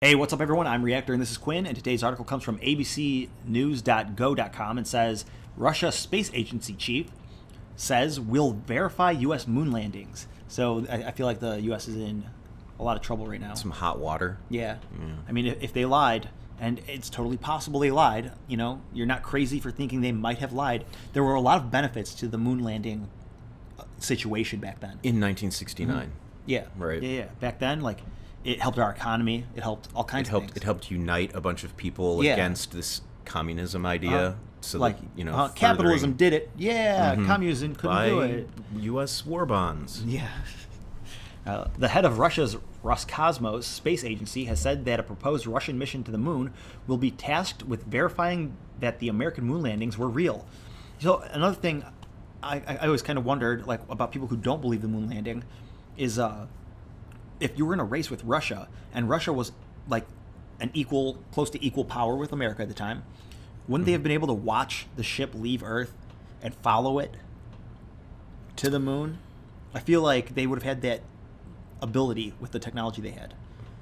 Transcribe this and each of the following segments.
Hey, what's up, everyone? I'm Reactor, and this is Quinn, and today's article comes from abcnews.go.com and says, Russia Space Agency chief says we'll verify U.S. moon landings. So I feel like the U.S. is in a lot of trouble right now. Some hot water. Yeah. I mean, if they lied, and it's totally possible they lied, you're not crazy for thinking they might have lied. There were a lot of benefits to the moon landing situation back then. In 1969. Mm-hmm. Yeah. Right. Yeah. Back then, it helped our economy. It helped all kinds of things. It helped unite a bunch of people against this communism idea. Capitalism did it. Yeah, communism couldn't do it. U.S. war bonds. Yeah. The head of Russia's Roscosmos space agency has said that a proposed Russian mission to the moon will be tasked with verifying that the American moon landings were real. So another thing I always kind of wondered about people who don't believe the moon landing is if you were in a race with Russia, and Russia was close to equal power with America at the time, wouldn't they have been able to watch the ship leave Earth and follow it to the moon? I feel like they would have had that ability with the technology they had.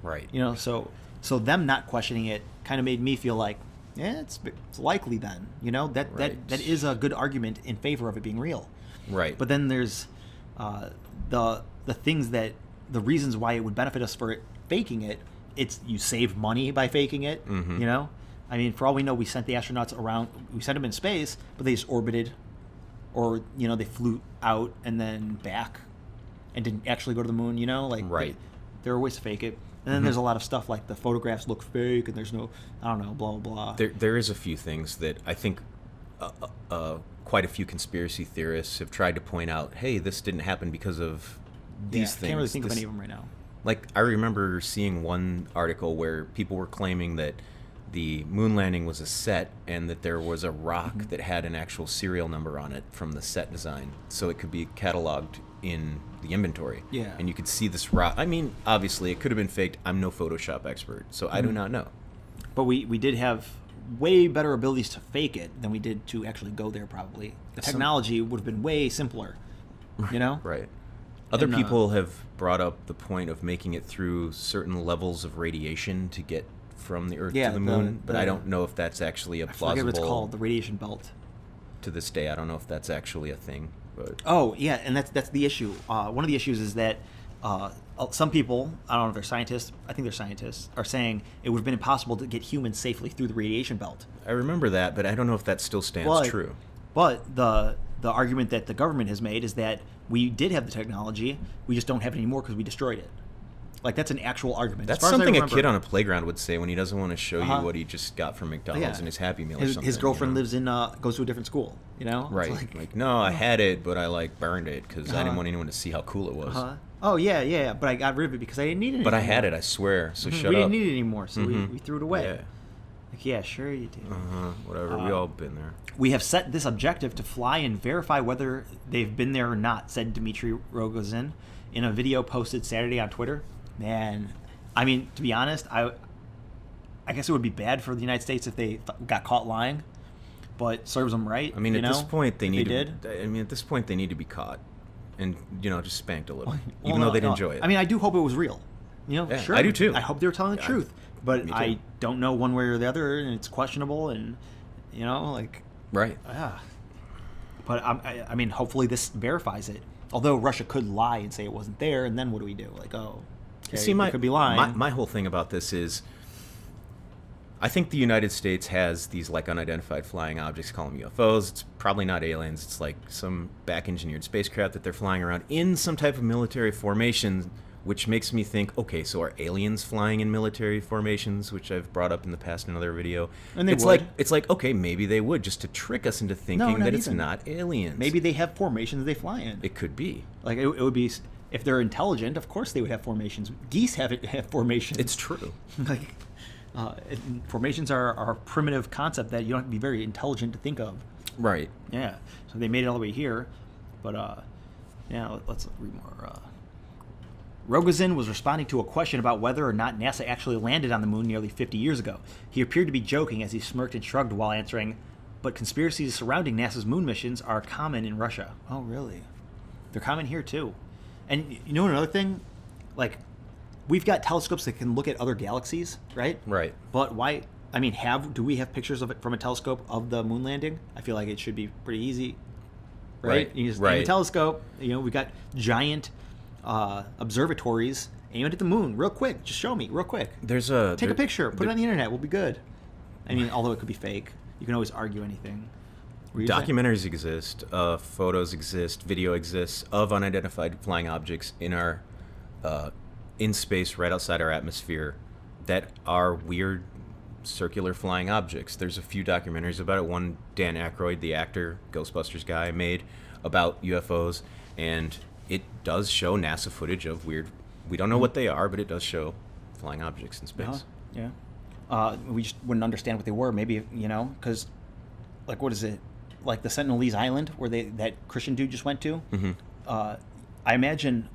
Right. So them not questioning it kind of made me feel like, yeah, it's likely then. That is a good argument in favor of it being real. Right. But then there's the things that the reasons why it would benefit us for faking it. It's you save money by faking it. I mean, for all we know, we sent the astronauts around. We sent them in space, but they just orbited, or they flew out and then back, and didn't actually go to the moon. Right. There are ways to fake it. And then there's a lot of stuff like the photographs look fake, and there's no, I don't know, blah blah blah. There is a few things that I think quite a few conspiracy theorists have tried to point out. Hey, this didn't happen because of these things. I can't really think of any of them right now. I remember seeing one article where people were claiming that the moon landing was a set and that there was a rock that had an actual serial number on it from the set design, so it could be cataloged in the inventory. Yeah. And you could see this rock. I mean, obviously, it could have been faked. I'm no Photoshop expert, so I do not know. But we did have way better abilities to fake it than we did to actually go there, probably. The technology would have been way simpler, Right. Other people have brought up the point of making it through certain levels of radiation to get from the Earth to the moon, but I don't know if that's actually a plausible... I forget what it's called, the radiation belt. To this day, I don't know if that's actually a thing. But... Oh, yeah, and that's the issue. One of the issues is that some people, I don't know if they're scientists, I think they're scientists, are saying it would have been impossible to get humans safely through the radiation belt. I remember that, but I don't know if that still stands true. But the argument that the government has made is that we did have the technology, we just don't have it anymore because we destroyed it. That's an actual argument. That's something a kid on a playground would say when he doesn't want to show you what he just got from McDonald's in his Happy Meal or something. His girlfriend lives in, goes to a different school, Right. No, I had it, but I burned it because I didn't want anyone to see how cool it was. Oh, yeah, but I got rid of it because I didn't need it anymore. But I had it, I swear, so shut up. We didn't need it anymore, so we threw it away. Yeah. Yeah, sure you do. Whatever, we all been there. We have set this objective to fly and verify whether they've been there or not, said Dmitry Rogozin in a video posted Saturday on Twitter. Man, I mean, to be honest, I guess it would be bad for the United States if they got caught lying, but serves them right. I mean, at this point, they need to be caught and, just spanked a little, even though they'd enjoy it. I mean, I do hope it was real. Sure. I do too. I hope they were telling the truth, but I don't know one way or the other, and it's questionable, and, Right. Yeah. But, I mean, hopefully this verifies it. Although Russia could lie and say it wasn't there, and then what do we do? Okay, see, could be lying. My whole thing about this is, I think the United States has these unidentified flying objects, call them UFOs. It's probably not aliens. It's some back-engineered spacecraft that they're flying around in some type of military formation, which makes me think, okay, so are aliens flying in military formations, which I've brought up in the past in another video. And it's okay, maybe they would, just to trick us into thinking that it's not aliens. Maybe they have formations they fly in. It could be. It would be, if they're intelligent, of course they would have formations. Geese have formations. It's true. Formations are a primitive concept that you don't have to be very intelligent to think of. Right. Yeah. So they made it all the way here, but let's read more. Rogozin was responding to a question about whether or not NASA actually landed on the moon nearly 50 years ago. He appeared to be joking as he smirked and shrugged while answering, but conspiracies surrounding NASA's moon missions are common in Russia. Oh, really? They're common here, too. And another thing? we've got telescopes that can look at other galaxies, right? Right. But why? I mean, do we have pictures of it from a telescope of the moon landing? I feel like it should be pretty easy, right? You just aim a telescope. We've got giant observatories. Aim it at the moon, real quick. Just show me, real quick. Take a picture, put it on the internet. We'll be good. I mean, although it could be fake, you can always argue anything. Documentaries exist, photos exist, video exists of unidentified flying objects in space right outside our atmosphere that are weird circular flying objects. There's a few documentaries about it. One Dan Aykroyd, the actor, Ghostbusters guy, made about UFOs, and it does show NASA footage of weird. We don't know what they are, but it does show flying objects in space. Yeah. We just wouldn't understand what they were. Maybe because, like, what is it? Like the Sentinelese Island where that Christian dude just went to. Mm-hmm. I imagine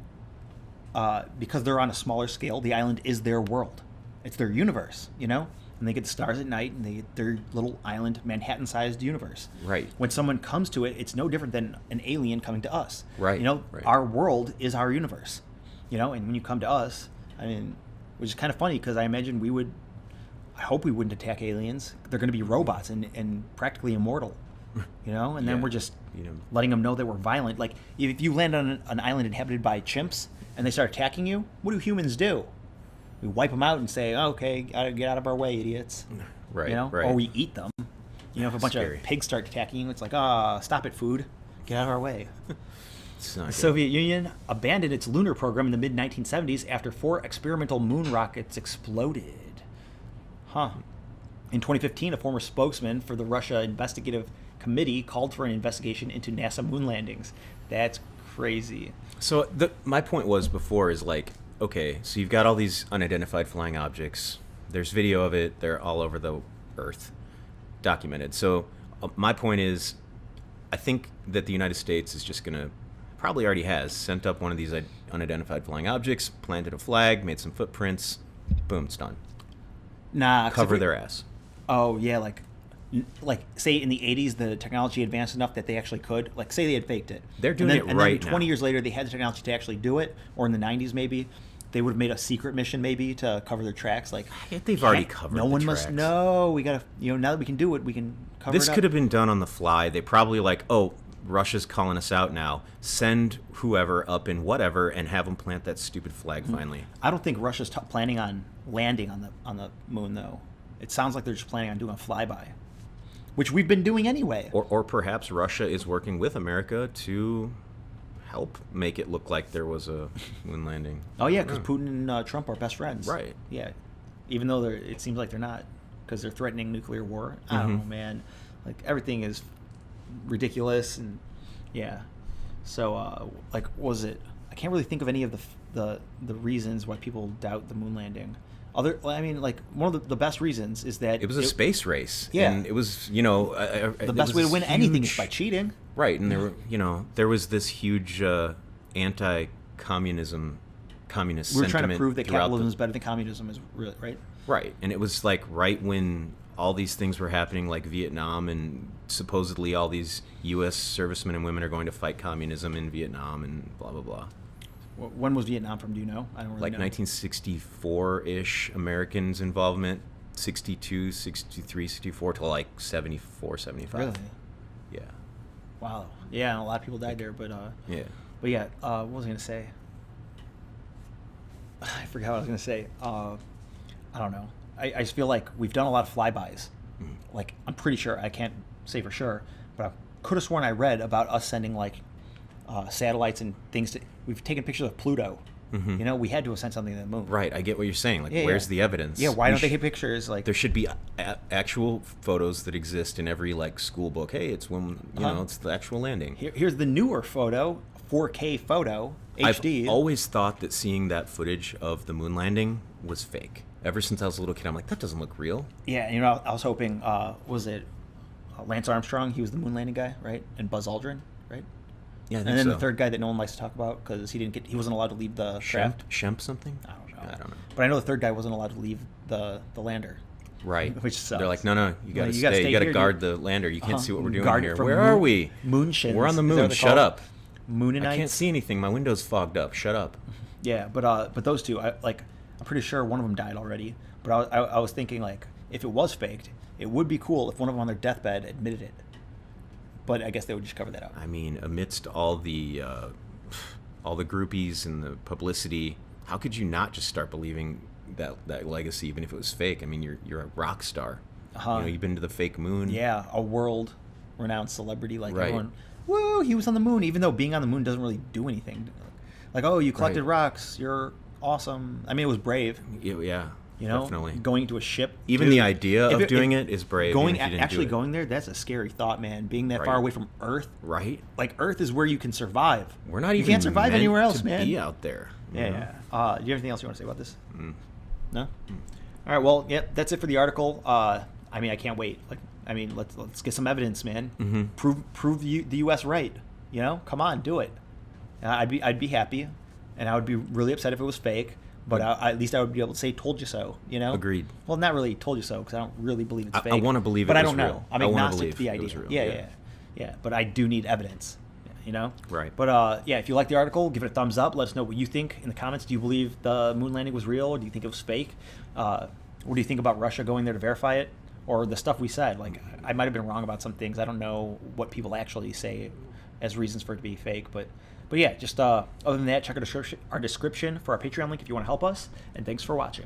because they're on a smaller scale, the island is their world. It's their universe, and they get the stars at night, and they get their little island, Manhattan-sized universe. Right. When someone comes to it, it's no different than an alien coming to us. Right. Right. Our world is our universe. And when you come to us, I mean, which is kind of funny because I imagine I hope we wouldn't attack aliens. They're going to be robots and practically immortal. And then we're just letting them know that we're violent. Like, if you land on an island inhabited by chimps and they start attacking you, what do humans do? We wipe them out and say, okay, get out of our way, idiots. Right, right. Or we eat them. If a bunch of pigs start attacking you, it's like, stop it, food. Get out of our way. The Soviet Union abandoned its lunar program in the mid-1970s after 4 experimental moon rockets exploded. In 2015, a former spokesman for the Russia Investigative Committee called for an investigation into NASA moon landings. That's crazy. So my point was before is like, okay, so you've got all these unidentified flying objects. There's video of it. They're all over the Earth, documented. So my point is, I think that the United States is just going to, probably already has, sent up one of these unidentified flying objects, planted a flag, made some footprints, boom, it's done. Nah. Cover their ass. Oh, yeah, like say in the 80s the technology advanced enough that they actually could, like say they had faked it. They're doing it right now. And then 20 years later they had the technology to actually do it, or in the 90s maybe, they would have made a secret mission maybe to cover their tracks. Like, they've already covered no the one tracks. Must know. We got to, now that we can do it, we can cover this it up. Could have been done on the fly. They probably Russia's calling us out now. Send whoever up in whatever and have them plant that stupid flag finally. I don't think Russia's planning on landing on the moon though. It sounds like they're just planning on doing a flyby, which we've been doing anyway. Or perhaps Russia is working with America to help make it look like there was a moon landing. Oh yeah, because Putin and Trump are best friends. Right. Yeah, even though it seems like they're not, because they're threatening nuclear war. I don't know, man. Like, everything is ridiculous, and yeah. So like, what was it? I can't really think of any of the reasons why people doubt the moon landing. One of the best reasons is that it was a space race. Yeah, and it was the best way to win anything is by cheating. Right, and there was this huge anti-communism communist we were sentiment. Trying to prove that capitalism is better than communism, is really right. Right, and it was like right when all these things were happening, like Vietnam, and supposedly all these U.S. servicemen and women are going to fight communism in Vietnam, and blah blah blah. When was Vietnam from? Do you know? I don't really know. 1964-ish Americans' involvement, 62, 63, 64 to like 74, 75. Really? Yeah. Wow. Yeah, a lot of people died there, but yeah. But yeah, what was I gonna say? I forgot what I was gonna say. I don't know. I just feel like we've done a lot of flybys. Like, I'm pretty sure, I can't say for sure, but I could have sworn I read about us sending satellites and things. We've taken pictures of Pluto. We had to have sent something to the moon. Right, I get what you're saying. Like, where's the evidence? Yeah, why don't they take pictures? Like, there should be actual photos that exist in every school book. Hey, it's when it's the actual landing. Here's the newer photo, 4K photo, HD. I've always thought that seeing that footage of the moon landing was fake. Ever since I was a little kid, I'm like, that doesn't look real. Yeah, I was hoping. Was it Lance Armstrong? He was the moon landing guy, right? And Buzz Aldrin, right? Yeah, I think and then so. the third guy that no one likes to talk about because he wasn't allowed to leave the craft. Shemp something? I don't know. I don't know. But I know the third guy wasn't allowed to leave the lander. Right. Which sucks. They're like, no, you got to stay. You got to guard the lander. You can't see what we're doing here. Where are we? Moonshins. We're on the moon. Shut up. Mooninites. I can't see anything. My window's fogged up. Shut up. Yeah, but those two, I'm pretty sure one of them died already. But I was thinking, like, if it was faked, it would be cool if one of them on their deathbed admitted it. But I guess they would just cover that up. I mean, amidst all the groupies and the publicity, how could you not just start believing that legacy, even if it was fake? I mean, you're a rock star. Uh-huh. You've been to the fake moon. Yeah, a world-renowned celebrity. Like, Right. everyone, woo, he was on the moon, even though being on the moon doesn't really do anything. Like, oh, you collected Right. rocks. You're awesome. I mean, it was brave. Yeah, You know, definitely. going into a ship. Even Dude, the idea if of doing it is brave. Going even if you didn't actually do it. going there, that's a scary thought, man. Being that Right. far away from Earth, Right. like Earth is where you can survive. We're not You even can't survive meant anywhere else, to man. be out there. you Yeah, know? yeah. Do you have anything else you want to say about this? Mm. No. All right. Well, yeah, that's it for the article. I mean, I can't wait. Like, I mean, let's get some evidence, man. Mhm. Prove the U.S. right. You know, come on, do it. I'd be happy, and I would be really upset if it was fake. But at least I would be able to say "told you so." You know. Agreed. Well, not really "told you so" because I don't really believe it's I fake. wanna believe but it I was don't know. real. I'm I wanna agnostic to the believe it idea. was real. Yeah. Yeah. But I do need evidence. You know. Right. But yeah, if you like the article, give it a thumbs up. Let us know what you think in the comments. Do you believe the moon landing was real, or do you think it was fake? What do you think about Russia going there to verify it, or the stuff we said? Like, I might have been wrong about some things. I don't know what people actually say as reasons for it to be fake, but yeah, just other than that, check our description for our Patreon link if you want to help us. And thanks for watching.